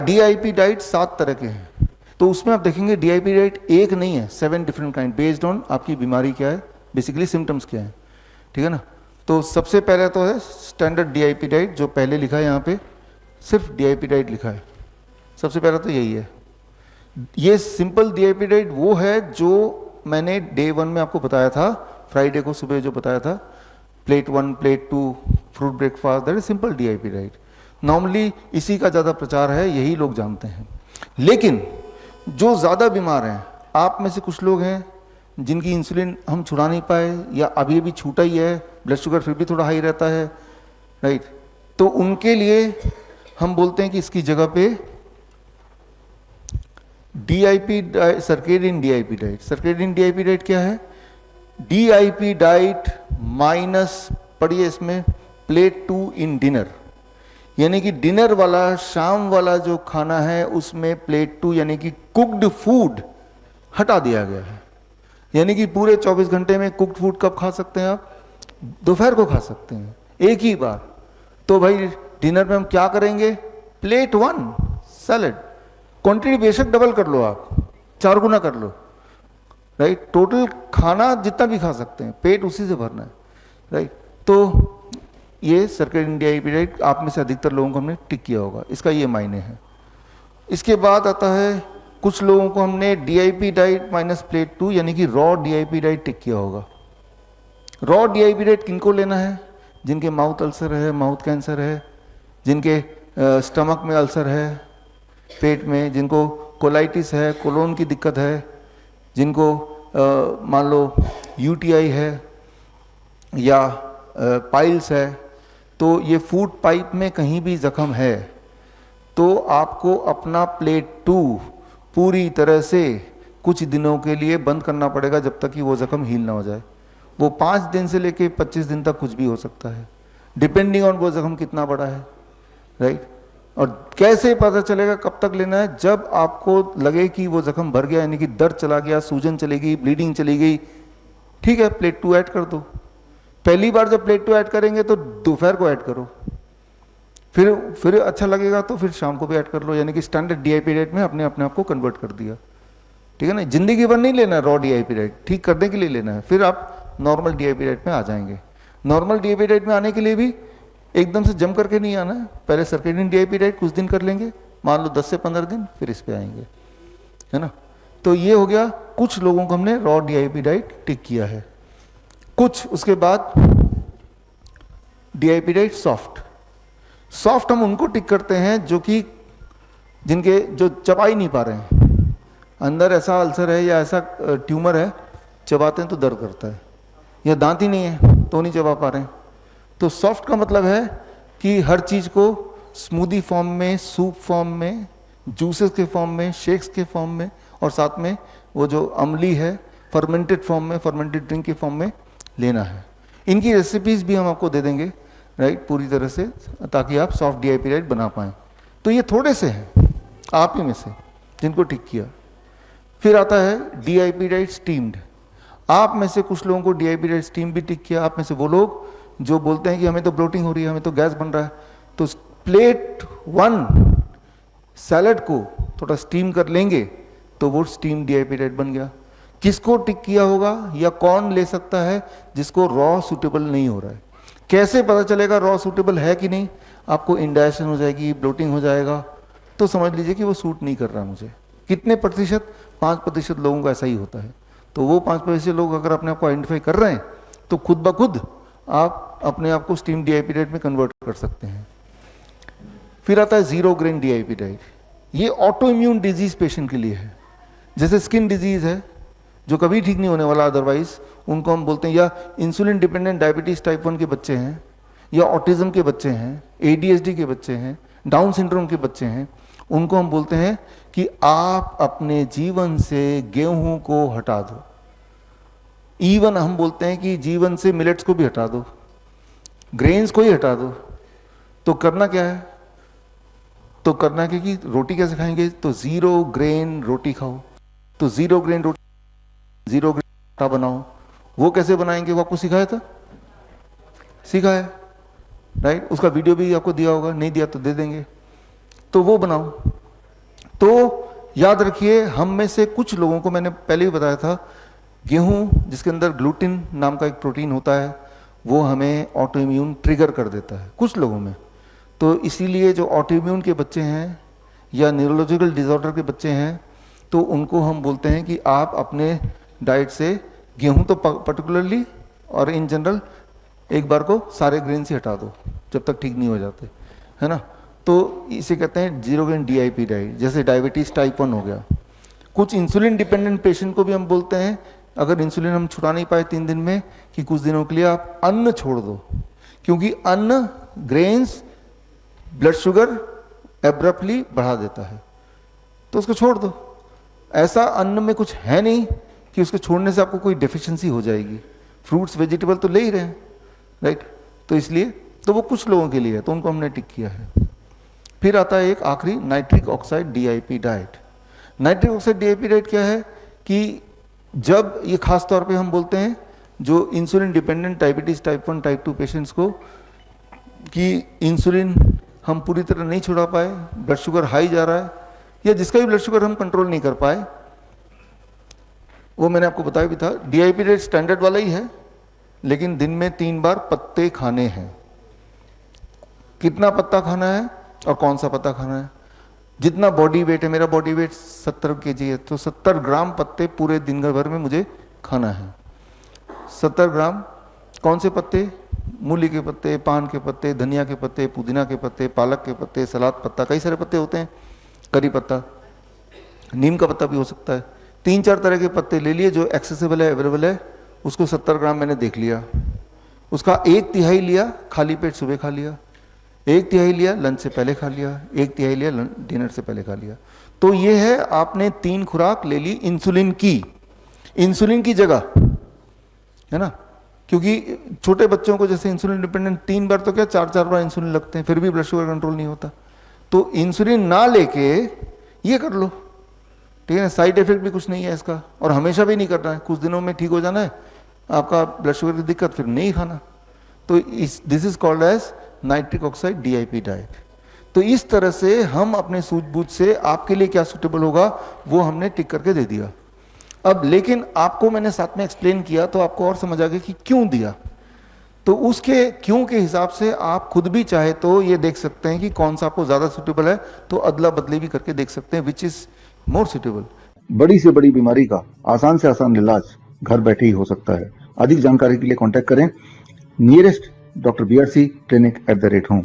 DIP diet 7 तरह के हैं, तो उसमें आप देखेंगे डीआईपी डाइट एक नहीं है, 7 डिफरेंट काइंड, बेस्ड ऑन आपकी बीमारी क्या है, बेसिकली सिम्टम्स क्या है, ठीक है ना। तो सबसे पहले तो है स्टैंडर्ड डीआईपी डाइट, जो पहले लिखा है यहाँ पे सिर्फ डीआईपी डाइट लिखा है, सबसे पहले तो यही है। ये सिंपल डीआईपी डाइट वो है जो मैंने डे 1 में आपको बताया था, फ्राइडे को सुबह जो बताया था, plate 1 plate 2 fruit breakfast, that is simple DIP diet. Normally इसी का ज़्यादा प्रचार है, यही लोग जानते हैं। लेकिन जो ज़्यादा बीमार हैं, आप में से कुछ लोग हैं जिनकी इंसुलिन हम छुड़ा नहीं पाए या अभी अभी छूटा ही है, ब्लड शुगर फिर भी थोड़ा हाई रहता है, राइट, तो उनके लिए हम बोलते हैं कि इसकी जगह पे DIP circadian DIP diet. Circadian DIP diet क्या है? डीआईपी डाइट माइनस, पढ़िए इसमें, प्लेट 2 इन डिनर, यानी कि डिनर वाला शाम वाला जो खाना है उसमें प्लेट 2 यानी कि कुक्ड फूड हटा दिया गया है। यानी कि पूरे 24 घंटे में कुक्ड फूड कब खा सकते हैं आप? दोपहर को खा सकते हैं एक ही बार। तो भाई डिनर में हम क्या करेंगे? प्लेट 1 सैलेड, क्वांटिटी बेशक डबल कर लो, आप 4 गुना कर लो, राइट, टोटल खाना जितना भी खा सकते हैं, पेट उसी से भरना है, राइट। तो ये सर्केडियन डीआईपी डाइट आप में से अधिकतर लोगों को हमने टिक किया होगा, इसका ये मायने है। इसके बाद आता है कुछ लोगों को हमने डीआईपी डाइट माइनस प्लेट 2 यानी कि रॉ डीआईपी डाइट टिक किया होगा। रॉ डीआईपी डाइट किनको लेना है? जिनके माउथ अल्सर है, माउथ कैंसर है, जिनके स्टमक में अल्सर है, पेट में, जिनको कोलाइटिस है, कोलोन की दिक्कत है, जिनको मान लो यूटीआई है या पाइल्स है, तो ये फूड पाइप में कहीं भी जख्म है तो आपको अपना प्लेट 2 पूरी तरह से कुछ दिनों के लिए बंद करना पड़ेगा, जब तक कि वो जख्म हील ना हो जाए। वो 5 दिन से लेके 25 दिन तक कुछ भी हो सकता है, डिपेंडिंग ऑन वो जख्म कितना बड़ा है, राइट। और कैसे पता चलेगा कब तक लेना है? जब आपको लगे कि वो जख्म भर गया, यानी कि दर्द चला गया, सूजन चली गई, ब्लीडिंग चली गई, ठीक है, प्लेट 2 ऐड कर दो। पहली बार जब प्लेट 2 ऐड करेंगे तो दोपहर को ऐड करो, फिर अच्छा लगेगा तो फिर शाम को भी ऐड कर लो, यानी कि स्टैंडर्ड डीआईपी डाइट में अपने आप को कन्वर्ट कर दिया, ठीक है ना। जिंदगी भर नहीं लेना रॉ डीआईपी डाइट, ठीक करने के लिए लेना है, फिर आप नॉर्मल डीआईपी डाइट में आ जाएंगे। नॉर्मल डीआईपी डाइट में आने के लिए भी एकदम से जम करके नहीं आना है, पहले सर्केडियन डीआईपी डाइट कुछ दिन कर लेंगे, मान लो 10 से 15 दिन, फिर इस पे आएंगे, है ना। तो ये हो गया, कुछ लोगों को हमने रॉ डीआईपी डाइट टिक किया है। कुछ उसके बाद डीआईपी डाइट सॉफ्ट हम उनको टिक करते हैं जो कि जिनके जो चबा ही नहीं पा रहे हैं, अंदर ऐसा अल्सर है या ऐसा ट्यूमर है, चबाते हैं तो दर्द करता है, या दांत ही नहीं है तो नहीं चबा पा रहे हैं। तो सॉफ्ट का मतलब है कि हर चीज़ को स्मूदी फॉर्म में, सूप फॉर्म में, जूसेस के फॉर्म में, शेक्स के फॉर्म में, और साथ में वो जो अमली है फर्मेंटेड फॉर्म में, फर्मेंटेड ड्रिंक के फॉर्म में लेना है। इनकी रेसिपीज़ भी हम आपको दे देंगे, राइट, पूरी तरह से, ताकि आप सॉफ्ट डीआईपी डाइट बना पाएँ। तो ये थोड़े से हैं आप ही में से जिनको टिक किया। फिर आता है डीआईपी डाइट स्टीम्ड। आप में से कुछ लोगों को डीआईपी डाइट स्टीम भी टिक किया। आप में से वो लोग जो बोलते हैं कि हमें तो ब्लोटिंग हो रही है, हमें तो गैस बन रहा है, तो प्लेट 1 सैलड को थोड़ा स्टीम कर लेंगे तो वो स्टीम डीआईपी डाइट बन गया। किसको टिक किया होगा या कौन ले सकता है जिसको रॉ सूटेबल नहीं हो रहा है? कैसे पता चलेगा रॉ सूटेबल है कि नहीं? आपको इंडाइजेशन हो जाएगी, ब्लोटिंग हो जाएगा, तो समझ लीजिए कि वो सूट नहीं कर रहा मुझे। कितने प्रतिशत? 5% लोगों का ऐसा ही होता है। तो वो 5% लोग अगर अपने आप को आइडेंटिफाई कर रहे हैं तो खुद ब खुद आप अपने आप को स्टीम डीआईपी डाइट में कन्वर्ट कर सकते हैं। फिर आता है 0 ग्रेन डीआईपी डाइट। ये ऑटो इम्यून डिजीज पेशेंट के लिए है, जैसे स्किन डिजीज है जो कभी ठीक नहीं होने वाला अदरवाइज, उनको हम बोलते हैं, या इंसुलिन डिपेंडेंट डायबिटीज टाइप 1 के बच्चे हैं, या ऑटिज्म के बच्चे हैं, एडीएचडी के बच्चे हैं, डाउन सिंड्रोम के बच्चे हैं, उनको हम बोलते हैं कि आप अपने जीवन से गेहूं को हटा दो। इवन हम बोलते हैं कि जीवन से मिलेट्स को भी हटा दो, ग्रेन्स को ही हटा दो। तो करना क्या है? तो करना है कि रोटी कैसे खाएंगे? तो 0 ग्रेन रोटी खाओ। तो 0 ग्रेन रोटी, 0 ग्रेन आटा बनाओ। वो कैसे बनाएंगे वो आपको सिखाया था? सिखाया, राइट। उसका वीडियो भी आपको दिया होगा, नहीं दिया तो दे देंगे। तो वो बनाओ, तो याद रखिए, हम में से कुछ लोगों को मैंने पहले भी बताया था, गेहूं जिसके अंदर ग्लूटिन नाम का एक प्रोटीन होता है, वो हमें ऑटो इम्यून ट्रिगर कर देता है कुछ लोगों में। तो इसीलिए जो ऑटो इम्यून के बच्चे हैं या न्यूरोलॉजिकल डिसऑर्डर के बच्चे हैं, तो उनको हम बोलते हैं कि आप अपने डाइट से गेहूं तो पर्टिकुलरली और इन जनरल एक बार को सारे ग्रेन से हटा दो जब तक ठीक नहीं हो जाते, है ना। तो इसे कहते हैं जीरो ग्रेन DIP डाइट। जैसे डायबिटीज़ टाइप 1 हो गया, कुछ इंसुलिन डिपेंडेंट पेशेंट को भी हम बोलते हैं, अगर इंसुलिन हम छुड़ा नहीं पाए 3 दिन में, कि कुछ दिनों के लिए आप अन्न छोड़ दो, क्योंकि अन्न ग्रेन्स ब्लड शुगर एब्रप्टली बढ़ा देता है, तो उसको छोड़ दो। ऐसा अन्न में कुछ है नहीं कि उसको छोड़ने से आपको कोई डेफिशिएंसी हो जाएगी। फ्रूट्स वेजिटेबल तो ले ही रहे हैं, राइट। तो इसलिए तो वो कुछ लोगों के लिए है, तो उनको हमने टिक किया है। फिर आता है एक आखिरी nitric oxide DIP diet. Nitric oxide DIP diet क्या है कि जब ये खास तौर पे हम बोलते हैं जो insulin dependent diabetes type 1 type 2 patients को, कि इंसुलिन हम पूरी तरह नहीं छुड़ा पाए, ब्लड शुगर हाई जा रहा है, या जिसका भी ब्लड शुगर हम कंट्रोल नहीं कर पाए, वो मैंने आपको बताया भी था। DIP डाइट स्टैंडर्ड वाला ही है, लेकिन दिन में 3 बार पत्ते खाने हैं। कितना पत्ता खाना है और कौन सा पत्ता खाना है? जितना बॉडी वेट है, मेरा बॉडी वेट 70 kg है, तो 70 ग्राम पत्ते पूरे दिन भर में मुझे खाना है। 70 ग्राम कौन से पत्ते? मूली के पत्ते, पान के पत्ते, धनिया के पत्ते, पुदीना के पत्ते, पालक के पत्ते, सलाद पत्ता, कई सारे पत्ते होते हैं, करी पत्ता, नीम का पत्ता भी हो सकता है। 3-4 तरह के पत्ते ले लिए जो एक्सेसिबल है, अवेलेबल है, उसको 70 ग्राम मैंने देख लिया। उसका 1/3 लिया खाली पेट सुबह खा लिया, 1/3 लिया लंच से पहले खा लिया, 1/3 लिया डिनर से पहले खा लिया। तो ये है, आपने 3 खुराक ले ली इंसुलिन की जगह, है ना। क्योंकि छोटे बच्चों को जैसे इंसुलिन डिपेंडेंट 3 बार तो क्या 4-4 बार इंसुलिन लगते हैं, फिर भी ब्लड शुगर कंट्रोल नहीं होता। तो इंसुलिन ना लेके ये कर लो, ठीक है। साइड इफेक्ट भी कुछ नहीं है इसका, और हमेशा भी नहीं करना है, कुछ दिनों में ठीक हो जाना है आपका ब्लड शुगर की दिक्कत, फिर नहीं खाना। तो this is called as nitric oxide DIP diet. तो इस तरह से हम अपने सूझबूझ से आपके लिए क्या सूटेबल होगा वो हमने टिक करके दे दिया। अब लेकिन आपको मैंने साथ में एक्सप्लेन किया तो आपको और समझ आ गया कि क्यों दिया। तो उसके क्यों के हिसाब से आप खुद भी चाहे तो ये देख सकते हैं कि कौन सा आपको ज्यादा सूटेबल है, तो अदला बदली भी करके देख सकते हैं विच इज मोर सूटेबल। बड़ी से बड़ी बीमारी का आसान से आसान इलाज घर बैठे ही हो सकता है। अधिक जानकारी के लिए कांटेक्ट करें nearest Dr. BRC Clinic @ home।